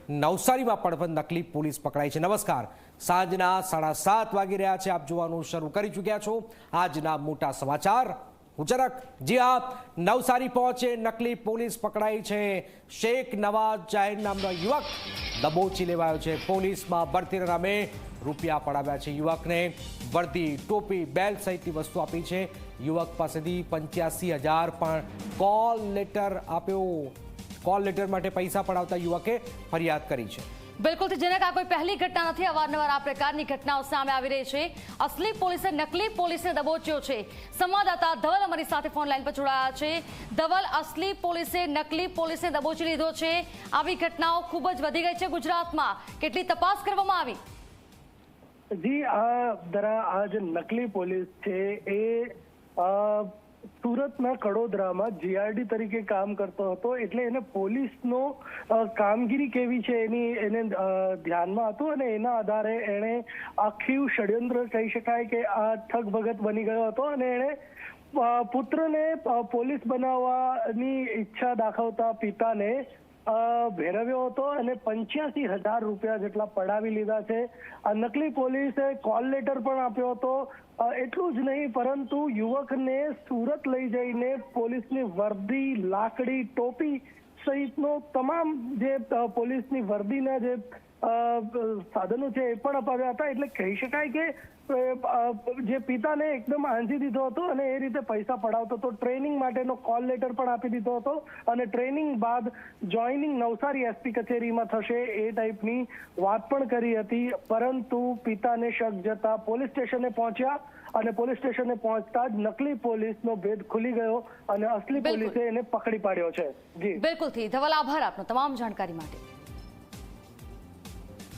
નવસારીમાં પણ નકલી પોલીસ પકડાઈ છે। નમસ્કાર, સાંજના 7:30 વાગી રહ્યા છે। આપ જોવાનું શરૂ કરી ચૂક્યા છો આજના મોટા સમાચાર। ઉચરક જી હા, નવસારી પહોંચે નકલી પોલીસ પકડાઈ છે। શેખ નવાઝ જાહિર નામનો યુવક દબોચી લેવાયો છે। પોલીસમાં ભરતીના નામે રૂપિયા પડાવ્યા છે। યુવકને વર્દી, ટોપી, બેલ્ટ સહિતની વસ્તુ આપી છે। યુવક પાસેથી 85,000 પણ કોલ લેટર આપ્યો। કોલ લેટર માટે પૈસા પડાવતા યુવકે ફરિયાદ કરી છે। બિલકુલ જનક, આ કોઈ પહેલી ઘટના નથી। અવારનવાર આ પ્રકારની ઘટનાઓ સામે આવી રહી છે। અસલી પોલીસે નકલી પોલીસને દબોચ્યો છે। સંવાદદાતા ધવલ અમારી સાથે ફોન લાઈન પર જોડાયા છે। ધવલ, અસલી પોલીસે નકલી પોલીસને દબોચી લીધો છે। આવી ઘટનાઓ ખૂબ જ વધી ગઈ છે ગુજરાતમાં। કેટલી તપાસ કરવામાં આવી? જી, આ જે નકલી પોલીસ છે એ સુરતના કડોદરામાં જીઆરડી તરીકે કામ કરતો હતો। એટલે એને પોલીસનો કામગીરી કેવી છે એને ધ્યાનમાં હતું અને એના આધારે એણે આખું ષડયંત્ર કહી શકાય કે આ ઠગ ભગત બની ગયો હતો અને એણે પુત્રને પોલીસ બનાવવાની ઈચ્છા દાખવતા પિતાને ભેરવ્યો હતો અને 85,000 રૂપિયા જેટલા પડાવી લીધા છે। આ નકલી પોલીસે કોલ લેટર પણ આપ્યો હતો। એટલું જ નહીં, પરંતુ યુવકને સુરત લઈ જઈને પોલીસની વર્દી, લાકડી, ટોપી સહિતનો તમામ જે પોલીસની વર્દીના જે સાધનો છે એ પણ અપાવ્યા હતા। એટલે કહી શકાય કે જે પિતાને એકદમ આંજી દીધો હતો અને એ રીતે પૈસા પડાવતો હતો। ટ્રેનિંગ માટેનો કોલ લેટર પણ આપી દીધો હતો અને ટ્રેનિંગ બાદ જોઈનિંગ નવસારી એસપી કચેરીમાં થશે એ ટાઈપની વાત પણ કરી હતી। પરંતુ પિતાને શક જતા પોલીસ સ્ટેશને પહોંચ્યા અને પોલીસ સ્ટેશને પહોંચતા જ નકલી પોલીસનો ભેદ ખુલી ગયો અને અસલી પોલીસે એને પકડી પાડ્યો છે। જી બિલકુલ, ધવલ, આભાર આપનો તમામ જાણકારી માટે।